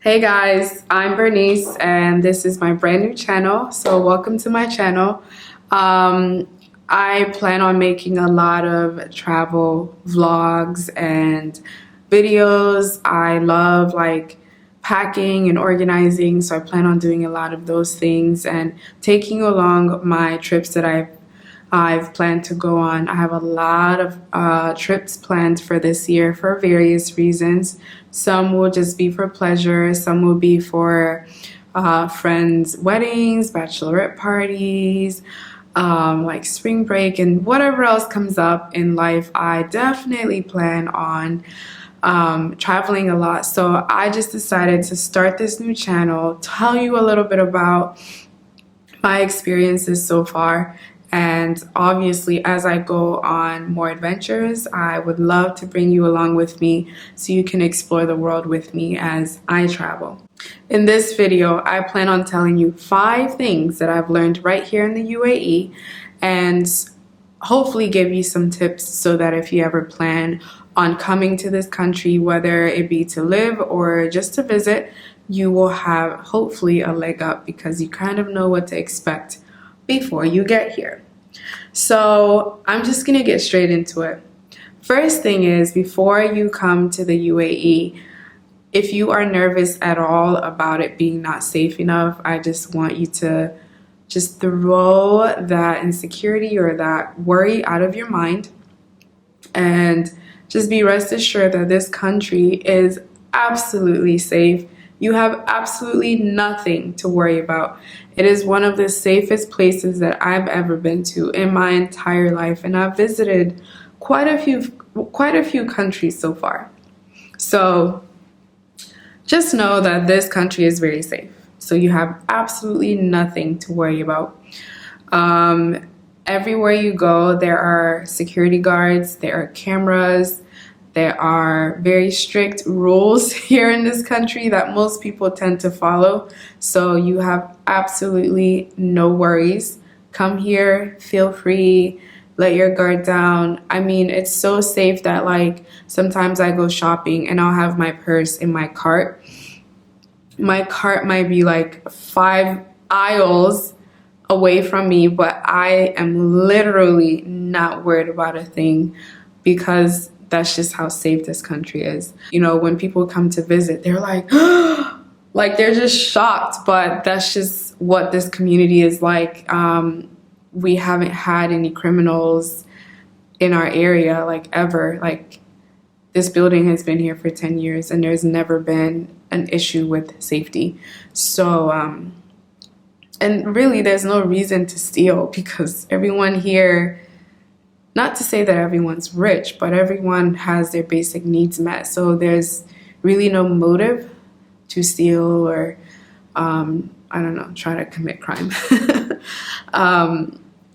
Hey guys, I'm Bernice and this is my brand new channel. So welcome to my channel. I plan on making a lot of travel vlogs and videos. I love packing and organizing, so I plan on doing a lot of those things and taking you along my trips that I've planned to go on. I have a lot of trips planned for this year for various reasons. Some will just be for pleasure, some will be for friends' weddings, bachelorette parties, like spring break, and whatever else comes up in life. I definitely plan on traveling a lot. So I just decided to start this new channel, tell you a little bit about my experiences so far. And obviously, as I go on more adventures, I would love to bring you along with me so you can explore the world with me as I travel. In this video, I plan on telling you 5 things that I've learned right here in the UAE and hopefully give you some tips so that if you ever plan on coming to this country, whether it be to live or just to visit, you will have hopefully a leg up because you kind of know what to expect before you get here. So I'm just gonna get straight into it. First thing is, before you come to the UAE, if you are nervous at all about it being not safe enough, I just want you to just throw that insecurity or that worry out of your mind and just be rest assured that this country is absolutely safe. You have absolutely nothing to worry about. It is one of the safest places that I've ever been to in my entire life, and I've visited quite a few countries so far. So just know that this country is very safe. So you have absolutely nothing to worry about. Everywhere you go, there are security guards, there are cameras. There are very strict rules here in this country that most people tend to follow. So you have absolutely no worries. Come here, feel free, let your guard down. I mean, it's so safe that sometimes I go shopping and I'll have my purse in my cart. My cart might be 5 aisles away from me, but I am literally not worried about a thing because that's just how safe this country is. You know, when people come to visit, they're like, they're just shocked, but that's just what this community is like. We haven't had any criminals in our area, ever. This building has been here for 10 years and there's never been an issue with safety. So, and really there's no reason to steal because everyone here, not to say that everyone's rich, but everyone has their basic needs met. So there's really no motive to steal or, try to commit crime.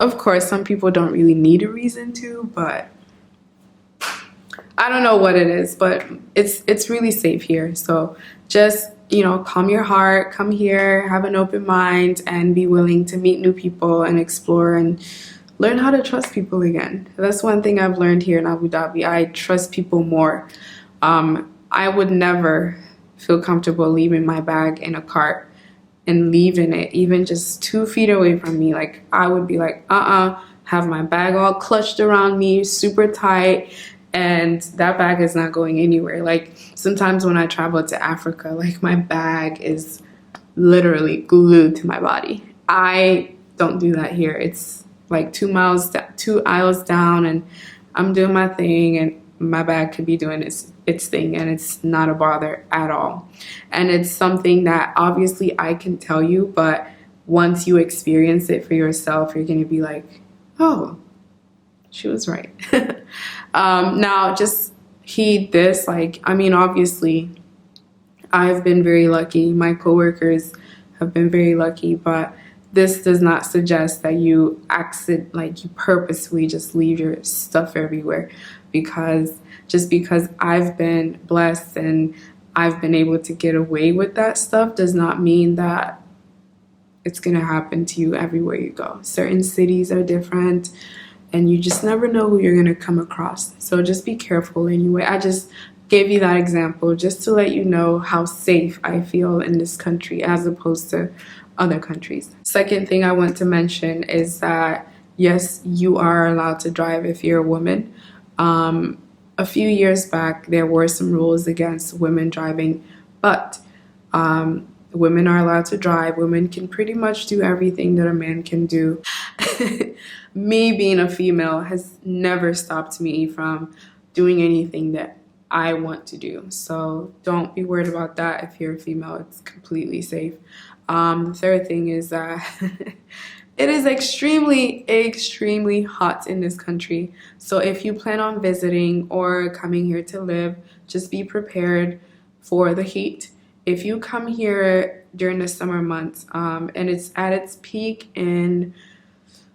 Of course, some people don't really need a reason to, but I don't know what it is, but it's really safe here. So just, calm your heart, come here, have an open mind, and be willing to meet new people and explore and learn how to trust people again. That's one thing I've learned here in Abu Dhabi. I trust people more. I would never feel comfortable leaving my bag in a cart and leaving it even just 2 feet away from me. I would be have my bag all clutched around me, super tight, and that bag is not going anywhere. Sometimes when I travel to Africa, my bag is literally glued to my body. I don't do that here. It's 2 aisles down and I'm doing my thing and my bag could be doing its thing and it's not a bother at all. And it's something that obviously I can tell you, but once you experience it for yourself, you're gonna be like, oh, she was right. Now just heed this, obviously I've been very lucky. My coworkers have been very lucky, but this does not suggest that you you purposely just leave your stuff everywhere, because I've been blessed and I've been able to get away with that stuff does not mean that it's gonna happen to you everywhere you go. Certain cities are different and you just never know who you're gonna come across. So just be careful anyway. I just gave you that example just to let you know how safe I feel in this country as opposed to other countries. Second thing I want to mention is that yes, you are allowed to drive if you're a woman. A few years back, there were some rules against women driving, but women are allowed to drive. Women can pretty much do everything that a man can do. Me being a female has never stopped me from doing anything that I want to do. So don't be worried about that if you're a female. It's completely safe. The third thing is that it is extremely, extremely hot in this country. So if you plan on visiting or coming here to live, just be prepared for the heat. If you come here during the summer months, and it's at its peak in,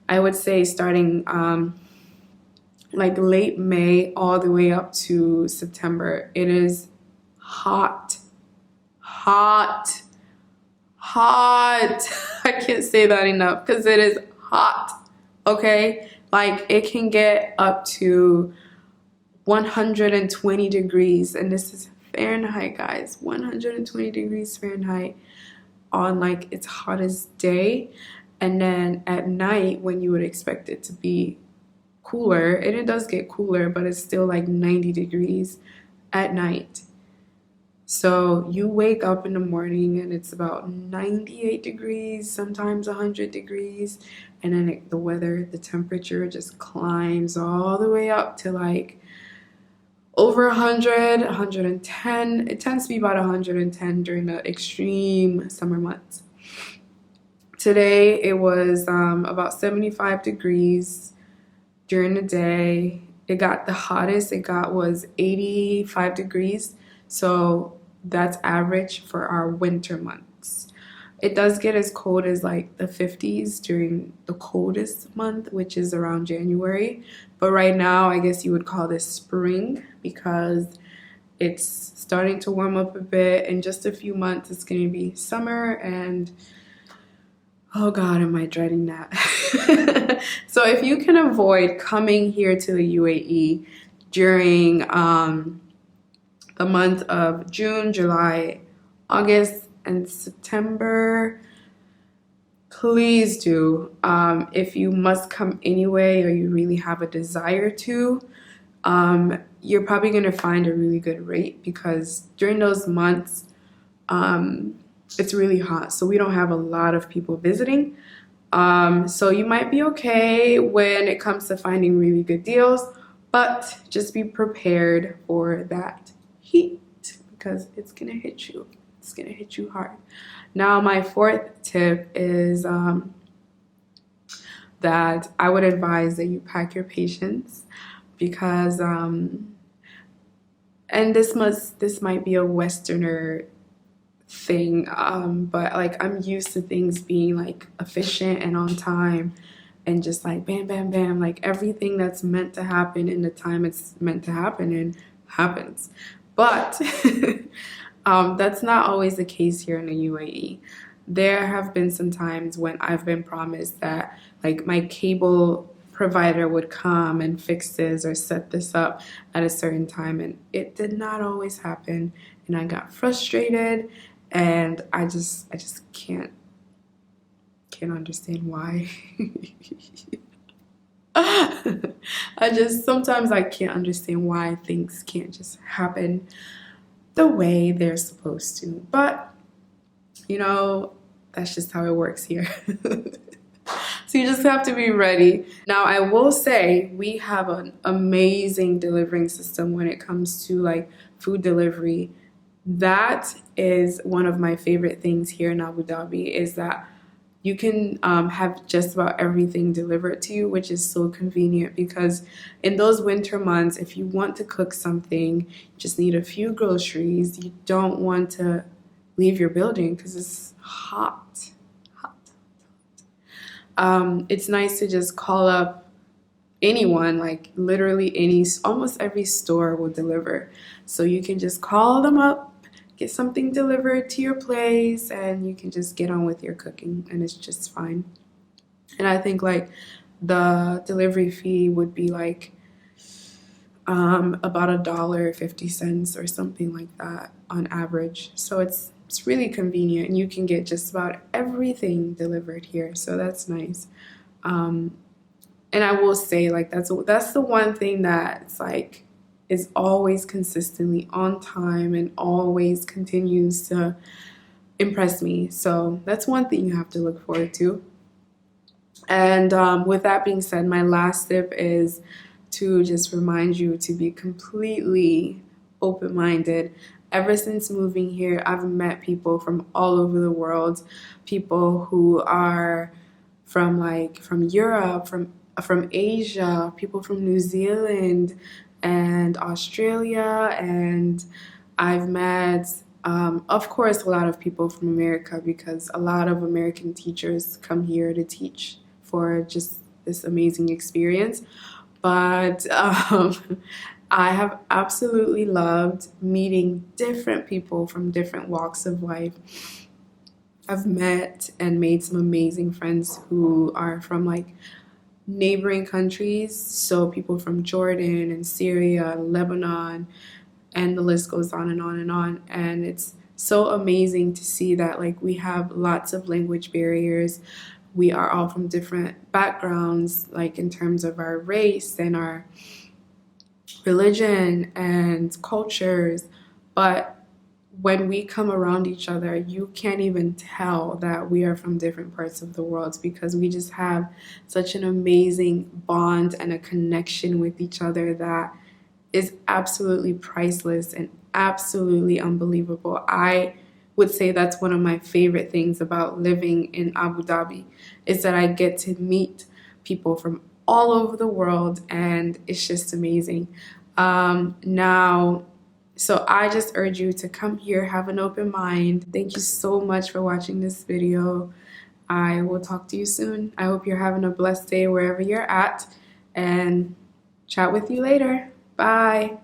I would say, starting like late May all the way up to September, it is hot, hot, hot. I can't say that enough because it is hot, okay? Like it can get up to 120 degrees, and this is Fahrenheit, guys. 120 degrees Fahrenheit on like its hottest day. And then at night, when you would expect it to be cooler, and it does get cooler, but it's still like 90 degrees at night. So you wake up in the morning and it's about 98 degrees, sometimes 100 degrees, and then the weather, the temperature just climbs all the way up to like over 100, 110. It tends to be about 110 during the extreme summer months. Today it was about 75 degrees during the day. It got the hottest it got was 85 degrees. So that's average for our winter months. It does get as cold as like the 50s during the coldest month, which is around January. But right now, I guess you would call this spring because it's starting to warm up a bit. In just a few months, it's going to be summer, and oh God, am I dreading that. So if you can avoid coming here to the UAE during the month of June, July, August, and September, please do. If you must come anyway or you really have a desire to, you're probably going to find a really good rate because during those months, it's really hot. So we don't have a lot of people visiting. So you might be okay when it comes to finding really good deals, but just be prepared for that heat because it's gonna hit you. It's gonna hit you hard. Now, my fourth tip is that I would advise that you pack your patience because, and this might be a Westerner thing, but like I'm used to things being like efficient and on time and just like bam, bam, bam, like everything that's meant to happen in the time it's meant to happen and happens. But that's not always the case here in the UAE. There have been some times when I've been promised that like my cable provider would come and fix this or set this up at a certain time, and it did not always happen, and I got frustrated, and I just can't understand why. Sometimes I can't understand why things can't just happen the way they're supposed to. But, you know, that's just how it works here. So you just have to be ready. Now, I will say we have an amazing delivering system when it comes to like food delivery. That is one of my favorite things here in Abu Dhabi is that you can have just about everything delivered to you, which is so convenient because in those winter months, if you want to cook something, you just need a few groceries. You don't want to leave your building because it's hot. It's nice to just call up anyone, like literally almost every store will deliver. So you can just call them up, get something delivered to your place, and you can just get on with your cooking, and it's just fine. And I think like the delivery fee would be like about $1.50 or something like that on average. So it's really convenient, and you can get just about everything delivered here. So that's nice. Um, and I will say, like, that's the one thing that's like is always consistently on time and always continues to impress me. So that's one thing you have to look forward to. And with that being said, my last tip is to just remind you to be completely open minded. Ever since moving here, I've met people from all over the world, people who are from Europe, from Asia, people from New Zealand and Australia, and I've met, of course, a lot of people from America because a lot of American teachers come here to teach for just this amazing experience. But I have absolutely loved meeting different people from different walks of life. I've met and made some amazing friends who are from like neighboring countries, so people from Jordan and Syria, Lebanon, and the list goes on and on and on. And it's so amazing to see that like we have lots of language barriers. We are all from different backgrounds, like in terms of our race and our religion and cultures, but when we come around each other, you can't even tell that we are from different parts of the world because we just have such an amazing bond and a connection with each other that is absolutely priceless and absolutely unbelievable. I would say that's one of my favorite things about living in Abu Dhabi is that I get to meet people from all over the world, and it's just amazing. Now, so I just urge you to come here, have an open mind. Thank you so much for watching this video. I will talk to you soon. I hope you're having a blessed day wherever you're at, and chat with you later. Bye.